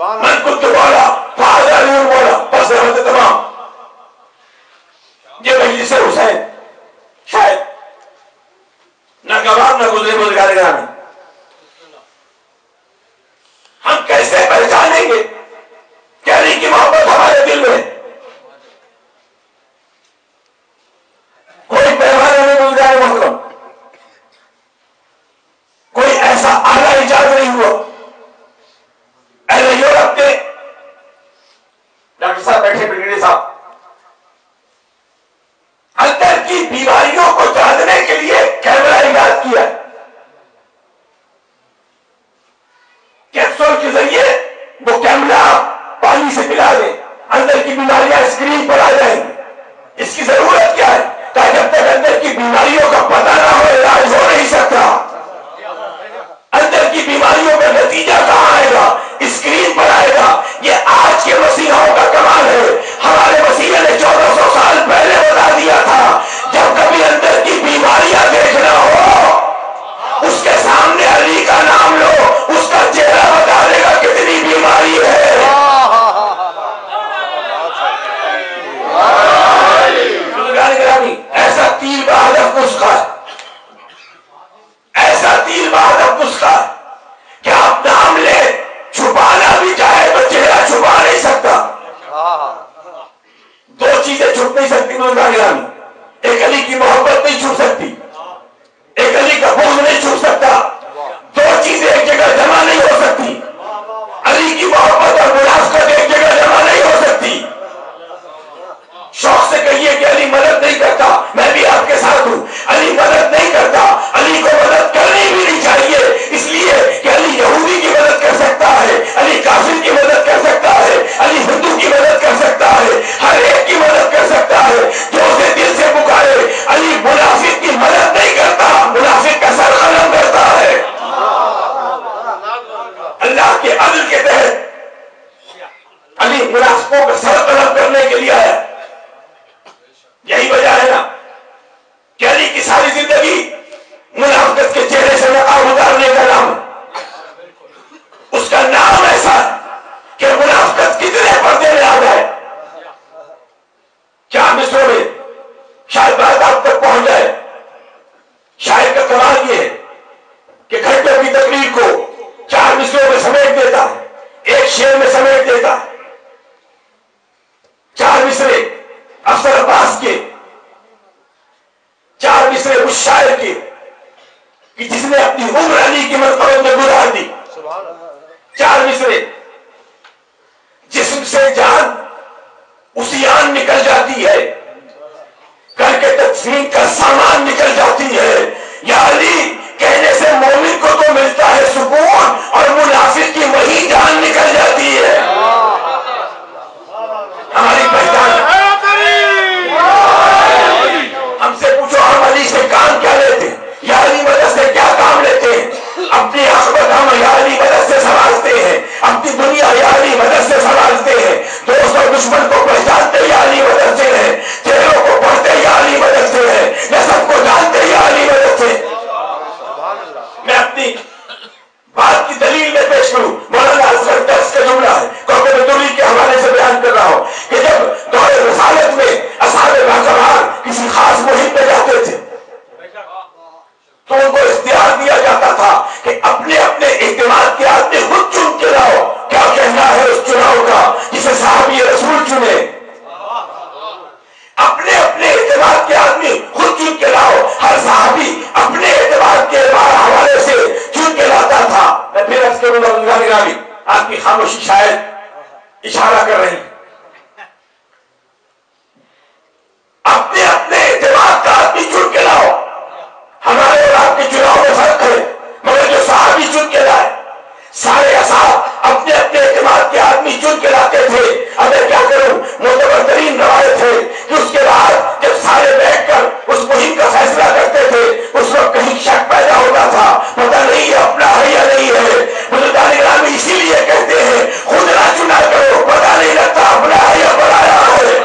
من كنت مولا فهذا علی المولا. بس رحمت تمام. یہ مجلس حسین شاید ناگوار نہ گزرے بزرگان گرامی. ہم کیسے پہچانیں گے کہ علی کی محبت ہمارے دل میں؟ کوئی پیغام نہیں بزرگان محترم، کوئی ایسا اعلیٰ ایجاد نہیں ہوا. اہل یورپ کے ڈاکٹر صاحب بیٹھے بریگیڈیئر صاحب اندر کی بیماریوں کو جاننے کے لیے کیمرہ ایجاد کیا. کیپسول کے ذریعے وہ کیمرہ پانی سے پلا دیں، اندر کی بیماریاں اسکرین پر آ جائیں گی. اس کی ضرورت کیا ہے؟ کہ جب تک اندر کی بیماریوں کا پتہ نہ ہو علاج ہو نہیں سکتا. اندر کی بیماریوں کا نتیجہ کہاں آئے گا؟ اسکرین پر آئے گا. یہ آج کے مسیحوں کا کمال ہے. ہمارے مسیح نے 1400 سال پہلے بتا دیا تھا جب کبھی اندر کی بیماریاں دیکھنا ہو اس کے سامنے علی کا نام لو، اس کا چہرہ بتا دے گا کتنی بیماری ہے. ایسا تیر بہادر نسخہ ہے، ایسا تیر بہادر نسخہ ہے کہ آپ نام لے چھپانا بھی چاہے تو چہرہ چھپا نہیں سکتا. دو چیزیں چھپ نہیں سکتی گرامی. ایک علی کی محبت نہیں چھپ سکتی، ایک علی کا بغض نہیں چھپ سکتا. دو چیزیں ایک جگہ جمع نہیں ہو سکتی. علی کی محبت اور منافقت ایک جگہ جمع نہیں ہو سکتی. شوق سے کہیے کہ علی مدد نہیں کرتا، میں بھی آپ کے ساتھ ہوں. علی مدد نہیں کرتا، علی کو مدد کرنی بھی نہیں چاہیے، اس لیے کہ علی یہودی کی مدد کر سکتا ہے، علی کافر کی مدد کر سکتا ہے، علی ہندو کی مدد کر سکتا ہے، ہر ایک کی مدد کر سکتا ہے جو اسے دل سے پکارے. علی منافق کی مدد نہیں کرتا، منافق کا سر قلم کرتا ہے. اللہ کے عدل کے تحت علی منافقوں کا سر قلم کرنے کے لیے آیا. یہی وجہ ہے نا کہ علی کی ساری زندگی منافقت کے چہرے سے نقاب اتارنے کا نام ہے. اس کا نام ایسا ہے کہ منافقت کتنے پردے میں آ جائے. چار مصروں میں شاید بات آپ تک پہنچ جائے. شاعر کا کمال یہ ہے کہ گھنٹوں کی تقریر کو 4 مصروں میں سمیٹ دیتا ہے، ایک شعر میں سمیٹ دیتا ہے. 4 مصرے افسر عباس کے، 4 مصرے اس شاعر کے کہ جس نے اپنی عمر علی کی مرتبت میں گزار دی. 4 مصرے جسم سے جان اسی آن نکل جاتی ہے، کر کے تدفین کا سامان نکل جاتی ہے. یا علی کہنے سے مومن کو تو ملتا ہے سکون اور منافق کی وہی جان نکل جاتی ہے. ہماری پہچان. ہم سے پوچھو ہم علی سے کام کیا لیتے ہیں، یا علی مدد سے کیا کام لیتے ہیں؟ اپنی عاقبت ہم یا علی مدد سے سنبھالتے ہیں، اپنی دنیا یا علی مدد سے سنبھالتے ہیں، دوست اور دشمن کو پہچانتے یا علی مدد سے ہیں، چہروں کو پڑھتے یا علی مدد سے ہیں، نسب کو جانتے یا علی مدد سے. میں اپنی بات کی دلیل میں پیش کروں. مولانا اصغر درس کا جملہ ہے، کوکب الدری کے حوالے سے بیان کر رہا ہوں کہ جب دور رسالت میں اصحاب باقرار کسی خاص مہم پہ جاتے تھے تو ان کو اختیار دیا جاتا تھا کہ اپنے اپنے اعتماد کے آدمی خود چن کے لاؤ. کیا کہنا ہے اس چناؤ کا جسے صحابی رسول چنے؟ اپنے اپنے اعتماد کے آدمی خود چن کے لاؤ. ہر صحابی اپنے اعتماد کے حوالے سے چن کے لاتا تھا. میں پھر عرض کروں گا آپ کی خاموشی شاید اشارہ کر رہی. اپنے اپنے اعتماد کا آدمی چن کے لاؤ. ہمارے اور آپ کے چناؤ میں فرق ہے، مگر جو صحابی چن کے لائے، سارے اصحاب اپنے اپنے اعتماد کے آدمی چن کے لاتے تھے. اگر کیا کروں، معتبر ترین روایت ہے کہ اس کے بعد جب سارے بیٹھ کر اس مہم کا فیصلہ کرتے تھے اس وقت کہیں شک پیدا ہوتا تھا، پتہ نہیں ہے اپنا ہے یا نہیں ہے. بزرگان گرامی اسی لیے کہتے ہیں خود نہ چنا کرو، پتہ نہیں لگتا اپنا ہے یا پرایا ہے.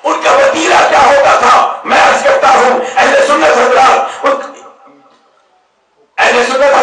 ان کا وتیرہ کیا ہوتا تھا؟ میں عرض کرتا ہوں اہل سنت حضرات، اہل سنت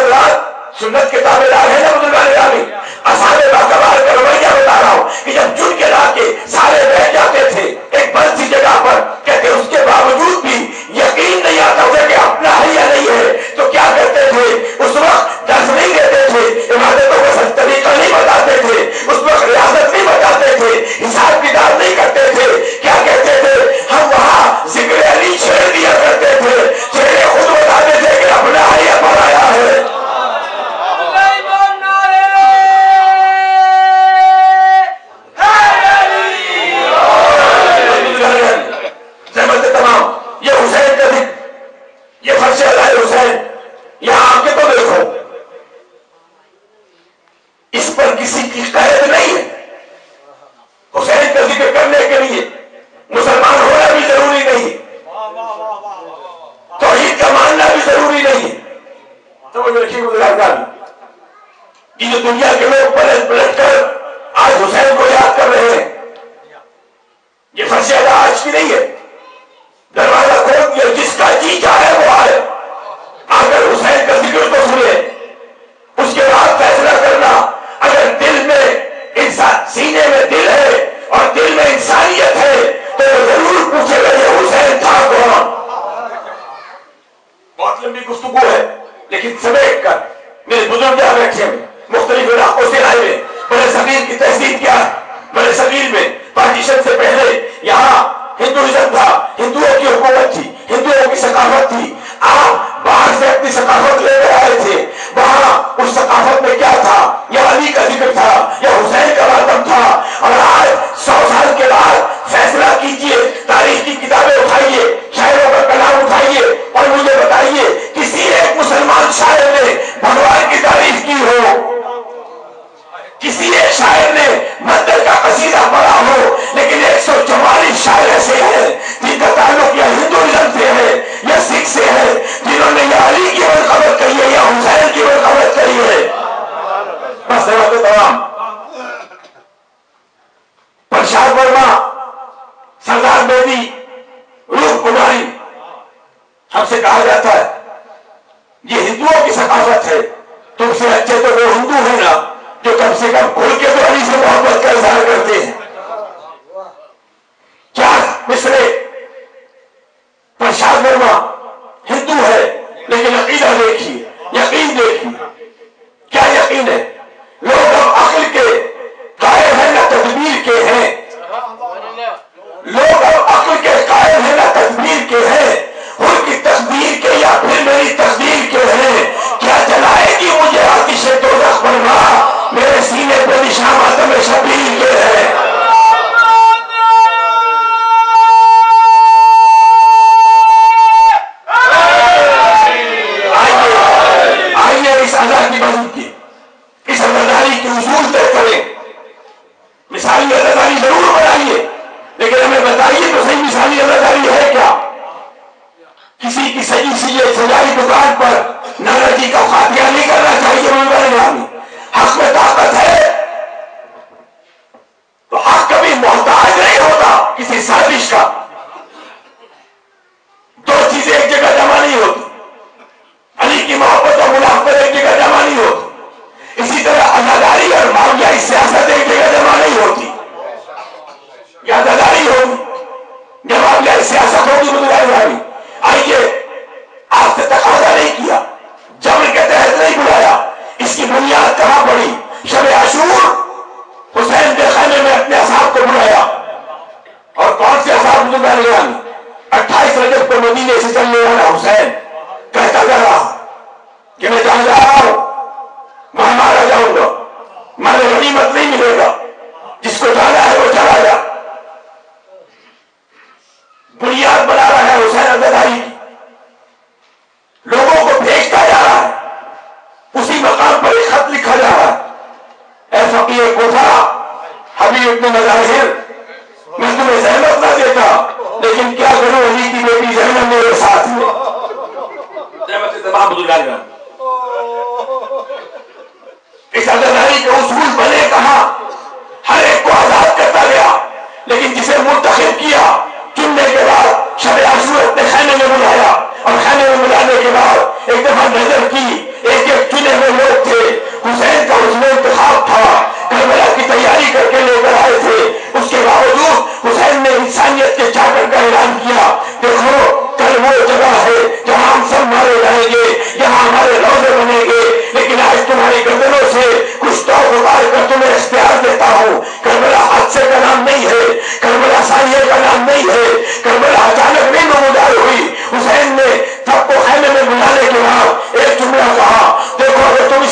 پر کسی کی قید نہیں ہے. حسین کا ذکر کرنے کے لیے مسلمان ہونا بھی ضروری نہیں ہے, توحید کا ماننا بھی ضروری نہیں ہے. توجہ رکھیے بزرگان, یہ جو دنیا کے لوگ پلٹ پلٹ کر آج حسین کو یاد کر رہے ہیں, یہ فرض ادا آج کی نہیں ہے. دروازہ کھول دیا, جس کا جی چاہے وہ آئے, آ کر حسین کا ذکر تو سنے, اس کے بعد فیصلہ کرنا. اگر دل میں انسان, سینے میں دل ہے اور دل میں انسانیت ہے, تو وہ ضرور پوچھے گا یہ حسین تھا کون. بہت لمبی گفتگو ہے, لیکن سمیٹ کر میرے بزرگ یاد رکھے, مختلف علاقوں سے آئے ہوئے. بڑے صغیر کی تہذیب کیا ہے؟ بڑے صغیر میں پارٹیشن سے پہلے یہاں ہندوازم تھا, ہندوؤں کی حکومت تھی, ہندوؤں کی ثقافت تھی. آپ باہر سے اپنی ثقافت لے کر آئے تھے. وہاں اس ثقافت میں کیا تھا؟ یا علی کا ذکر تھا, یا حسین کا ماتم تھا. اور آج 100 سال کے بعد فیصلہ کیجئے, تاریخ کی کتابیں اٹھائیے, شاعروں کا کلام اٹھائیے اور مجھے بتائیے کسی ایک مسلمان شاعر نے بھگوان کی تعریف کی ہو, کسی ایک شاعر نے مندر کا قصیدہ پڑھا ہو. لیکن 144 شاعر ایسے ہیں جن کا تعلق یا ہندوازم سے ہے یا سکھ سے ہے, جنہوں نے یا علی کی مرتبت کہی ہے یا حسین کی مرتبت کہی ہے. بس تمام. پرشاد ورما, سردار بیدی, روپ کماری, ہم سے کہا جاتا ہے یہ ہندوؤں کی ثقافت ہے. تم سے اچھے تو وہ ہندو ہیں نا جو کم سے کم کھل کے تو علی سے محبت کا اظہار کرتے ہیں. کیا مصرے پرشاد ورما ہندو ہے, لیکن عقیدہ دیکھیے, یقین دیکھیے, کیا یقین ہے. لوگ اب عقل کے قائل ہیں نہ تدبیر کے ہیں, لوگ اب عقل کے قائل ہیں نہ تدبیر کے ہیں, ان کی تقدیر کے یا پھر میری تقدیر کے ہیں. کیا جلائے گی مجھے آتش دوزخ بنوا, میرے سینے پہ نشان ماتم شبیر کے ہے. آئیے اس ادا کی بازو کی, اس اداداری کے اصول طے کریں. مثالی اداداری ضرور بنائیے, لیکن ہمیں بتائیے تو صحیح مثالی اداداری ہے کیا. کسی کی سجائی دکان پر نانا جی کا خاتیہ نہیں کرنا چاہیے. حق میں طاقت ہے تو حق کبھی محتاج نہیں ہوتا کسی سازش کا. دو چیزیں ایک جگہ جمع نہیں ہوتی. علی کی محبت اور منافقت ایک جگہ جمع نہیں ہوتی. اسی طرح عزاداری اور معاویہ سیاست ایک جگہ جمع نہیں ہوتی. یا عزاداری ہوگی یا معاویہ سیاست ہوگی. بزرگان بھائی, آئیے, آپ سے تقاضا نہیں کیا, جبر کے تحت نہیں بلایا. اس کی بنیاد کہاں پڑی؟ شب عاشور حسین کے خیمے میں اپنے اصحاب کو بلایا. اور کون سے اصحاب؟ بزرگان 28 رجب کو مدینے سے چلنے والا حسین کہتا جا رہا کہ میں جہاں جا رہا ہوں وہاں مارا جاؤں گا, مال غنیمت نہیں ملے گا, جس کو جانا ہے وہ چلا جا. بنیاد بنا رہا ہے حسین عزاداری کی, لوگوں کو بھیجتا جا رہا ہے. اسی مقام پر ایک خط لکھا جا رہا ہے, اے فقیر کوٹھا حبیب ابن مظاہر, میں تمہیں زحمت نہ دیتا, لیکن کیا کروں علی کی بیٹی زینب میرے ساتھ ہے. تمام بزرگان اس عزاداری کے اصول بنے کہاں؟ ہر ایک کو آزاد کرتا گیا, لیکن جسے منتخب کیا چننے کے بعد شب عاشور اپنے خیمے میں بلایا. اور خیمے میں بلانے کے بعد ایک دفعہ نظر کی, ایک ایک چنے ہوئے لوگ تھے. حسین کا اس میں انتخاب تھا, کربلا کی تیاری کر کے لے کر آئے تھے. اس کے باوجود حسین نے انسانیت کے چاکر کا اعلان کیا, دیکھو کل وہ جگہ ہے جہاں ہم سب مارے جائیں گے, یہاں ہمارے روزے بنیں گے, لیکن آج تمہاری گردنوں سے کچھ تو اتار کر تمہیں اختیار دیتا ہوں. کربلا حادثے کا نام نہیں ہے, کربلا سانیہ کا نام نہیں ہے, کربلا اچانک نہیں نمودار ہوئی. حسین نے سب کو خیمے میں بلانے کے بعد ایک جملہ کہا, دیکھو اگر تم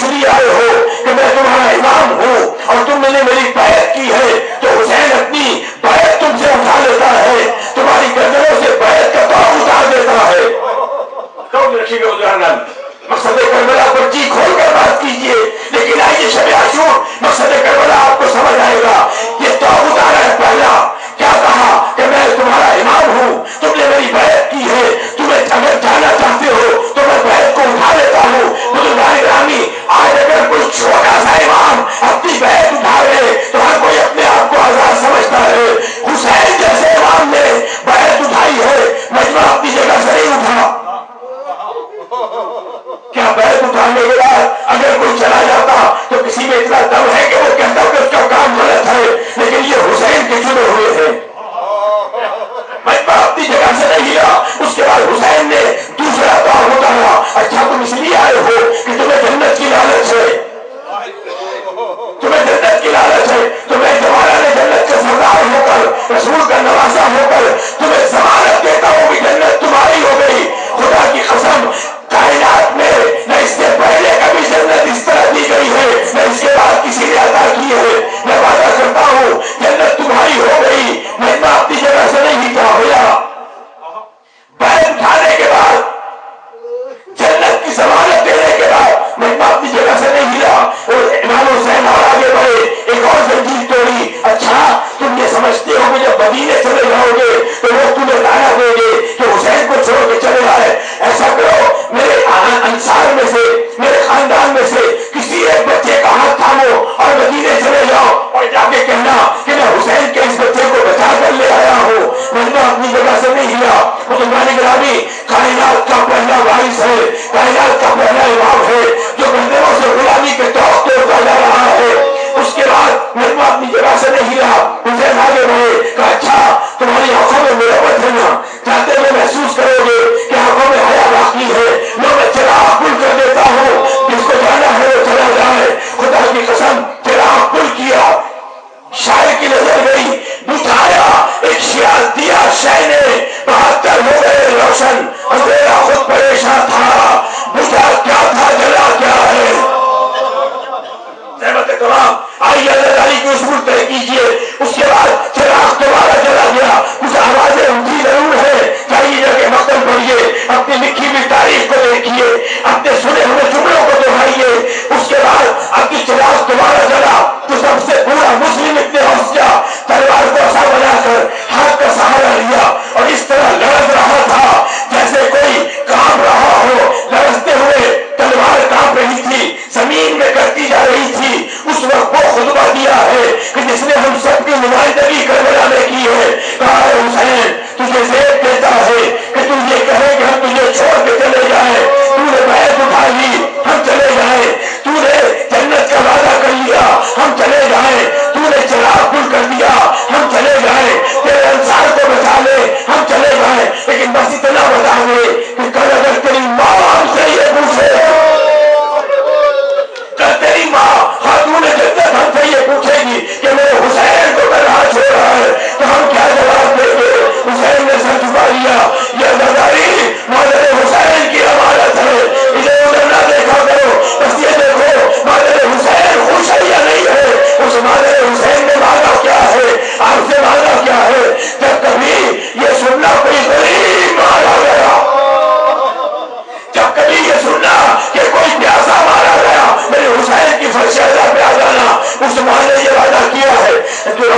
نعمت تمام. آئیے اللہ تعالی کی اصول طے کیجیے. اس کے بعد چراغ دوبارہ چلا گیا. کچھ آوازیں اٹھی ضرور ہے. چاہیے جا کے مقدم پڑھیے, اپنی لکھی ہوئی تاریخ کو دیکھیے, اپنے سنے ہوئے جملوں کو دہرائیے. اس کے بعد اب کی چراغ دوبارہ چلا تو سب سے پورا مسلم اتنے ہنس گیا, تلوار کو ایسا بنا کر ہاتھ کا سہارا لیا اور اس طرح لڑک رہا تھا جیسے کوئی کام رہا ہو. لڑکتے ہوئے تلوار کانپ رہی تھی, زمین میں کرتی جا رہی تھی. اس وقت وہ خطبہ دیا ہے کہ جس نے ہم سب کی نمائندگی کربلا میں کی ہے. کہا ہے حسین تجھے زیب دیتا ہے کہ تو یہ کہے کہ ہم تجھے چھوڑ کے چلے جائیں. تو نے بیعت اٹھا لی, ہم چلے جائیں. تو نے جنت کا وعدہ کر لیا, ہم چلے جائیں. تو نے چراغ گل کر دیا, ہم چلے جائیں. تیرے انصار کو بچا لے, ہم چلے جائیں. لیکن بس اتنا بتا دے کہ کل اگر تیری ماں ہم سے یہ پوچھے, کل تیری ماں خاتون جنت ہم سے یہ پوچھے گی کہ میرے حسین کو کہاں چھوڑا ہے, تو ہم کیا جواب دیں گے؟ حسین نے سر جھکا لیا. یہ نظاری مادر حسین کی امانت ہے, اسے ادھر نہ دیکھا کرو, بس یہ دیکھو مادر حسین خوش ہے یا نہیں ہے. اس مادر حسین نے مانگا کیا ہے, آپ سے مانگا کیا ہے؟ جب کبھی یہ سننا کوئی غریب مارا گیا, جب کبھی یہ سننا کہ کوئی پیاسا مارا گیا, میرے حسین کی فرش اللہ پہ آ جانا. اس ماں نے یہ وعدہ کیا ہے کہ